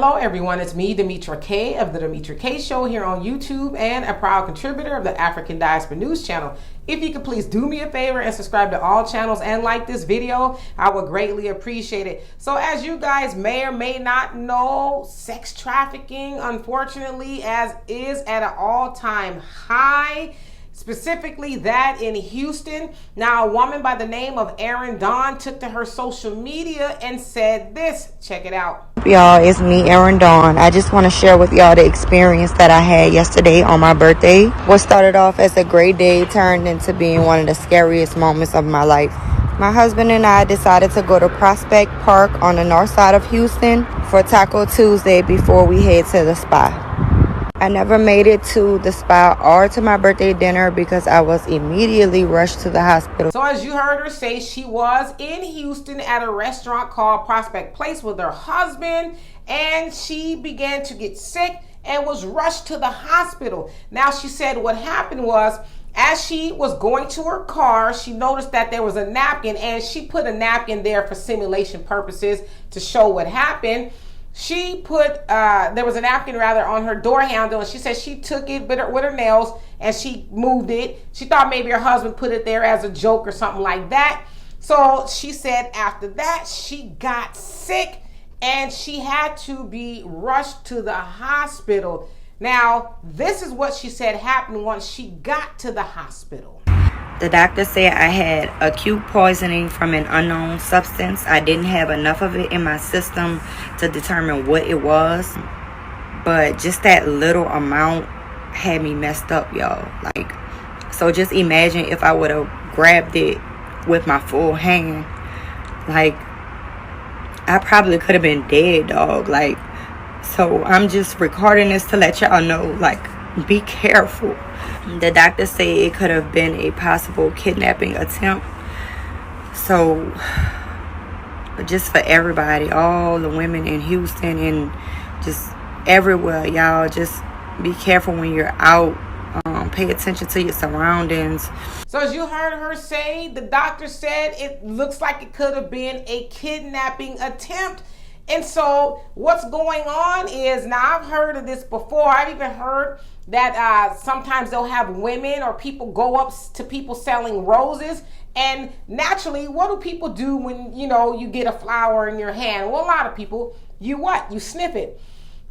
Hello everyone, it's me, Demetra Kaye of the Demetra Kaye Show here on YouTube and a proud contributor of the African Diaspora News channel. If you could please do me a favor and subscribe to all channels and like this video, I would greatly appreciate it. So as you guys may or may not know, sex trafficking, unfortunately, is at an all-time high. Specifically that in Houston. Now, a woman by the name of Erin Dawn took to her social media and said this. Check it out. Y'all, it's me, Erin Dawn. I just want to share with y'all the experience that I had yesterday on my birthday. What started off as a great day turned into being one of the scariest moments of my life. My husband and I decided to go to Prospect Park on the north side of Houston for Taco Tuesday before we head to the spa. I never made it to the spa or to my birthday dinner because I was immediately rushed to the hospital. So as you heard her say, she was in Houston at a restaurant called Prospect Place with her husband, and she began to get sick and was rushed to the hospital. Now, she said what happened was, as she was going to her car, she noticed that there was a napkin, and she put a napkin there for simulation purposes to show what happened. She put, there was a napkin rather on her door handle, and she said she took it with her nails and she moved it. She thought maybe her husband put it there as a joke or something like that. So she said after that she got sick and she had to be rushed to the hospital. Now, this is what she said happened once she got to the hospital. The doctor said I had acute poisoning from an unknown substance. I didn't have enough of it in my system to determine what it was. But just that little amount had me messed up, y'all. So just imagine if I would have grabbed it with my full hand. I probably could have been dead, dog. So I'm just recording this to let y'all know, be careful. The doctor said it could have been a possible kidnapping attempt. So just for everybody, all the women in Houston and just everywhere, y'all, just be careful when you're out. Pay attention to your surroundings. So as you heard her say, the doctor said it looks like it could have been a kidnapping attempt. And so what's going on is, now I've heard of this before. I've even heard that sometimes they'll have women or people go up to people selling roses. And naturally, what do people do when, you get a flower in your hand? Well, a lot of people, you sniff it.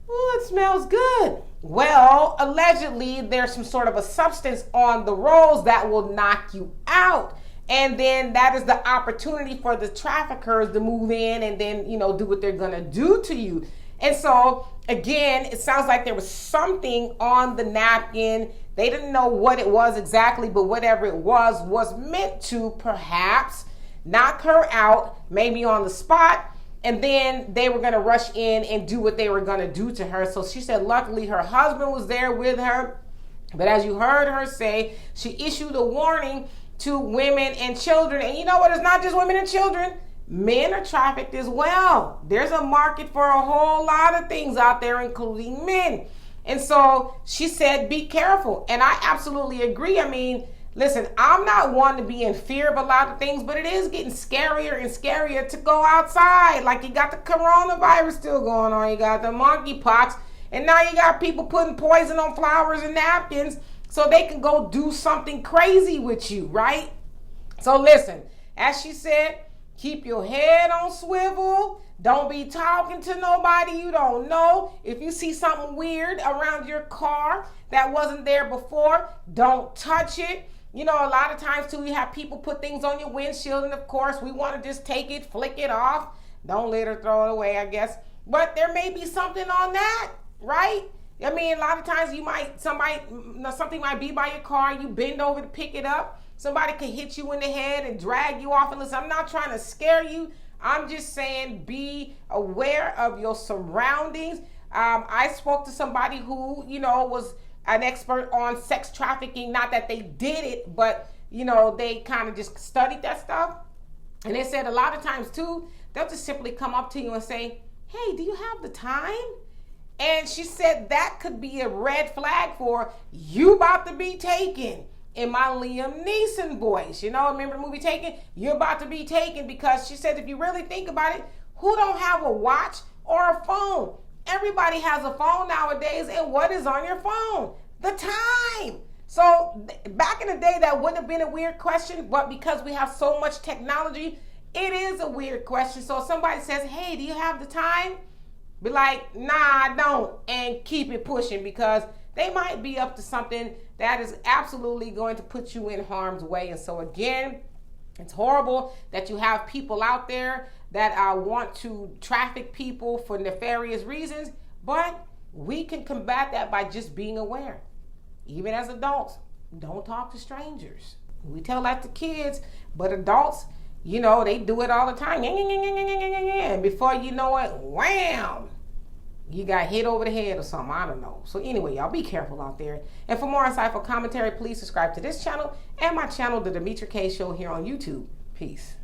Oh, it smells good. Well, allegedly, there's some sort of a substance on the rose that will knock you out. And then that is the opportunity for the traffickers to move in and then, do what they're going to do to you. And so, again, it sounds like there was something on the napkin. They didn't know what it was exactly, but whatever it was meant to perhaps knock her out, maybe on the spot. And then they were going to rush in and do what they were going to do to her. So she said luckily her husband was there with her. But as you heard her say, she issued a warning to women and children. And you know what? It's not just women and children. Men are trafficked as well. There's a market for a whole lot of things out there, including men. And so she said, be careful. And I absolutely agree. I mean, listen, I'm not one to be in fear of a lot of things, but it is getting scarier and scarier to go outside. You got the coronavirus still going on. You got the monkeypox. And now you got people putting poison on flowers and napkins so they can go do something crazy with you, right? So listen, as she said, keep your head on swivel. Don't be talking to nobody you don't know. If you see something weird around your car that wasn't there before, don't touch it. A lot of times too, you have people put things on your windshield, and of course we want to just take it, flick it off. Don't let her throw it away, I guess. But there may be something on that, right? I mean, a lot of times something might be by your car, you bend over to pick it up. Somebody could hit you in the head and drag you off. And listen, I'm not trying to scare you. I'm just saying be aware of your surroundings. I spoke to somebody who, was an expert on sex trafficking. Not that they did it, but, they kind of just studied that stuff. And they said a lot of times, too, they'll just simply come up to you and say, hey, do you have the time? And she said that could be a red flag for you about to be taken. In my Liam Neeson voice, remember the movie Taken? You're about to be taken, because she said if you really think about it, who don't have a watch or a phone? Everybody has a phone nowadays, and what is on your phone? The time. So back in the day, that wouldn't have been a weird question, but because we have so much technology, it is a weird question. So if somebody says, hey, do you have the time? Be like, nah, I don't, and keep it pushing, because they might be up to something that is absolutely going to put you in harm's way. And so again, it's horrible that you have people out there that want to traffic people for nefarious reasons, but we can combat that by just being aware. Even as adults, don't talk to strangers. We tell that to kids, but adults, you know, they do it all the time. And before you know it, wham! You got hit over the head or something. I don't know. So anyway, y'all be careful out there. And for more insightful commentary, please subscribe to this channel and my channel, The Demetra Kaye Show, here on YouTube. Peace.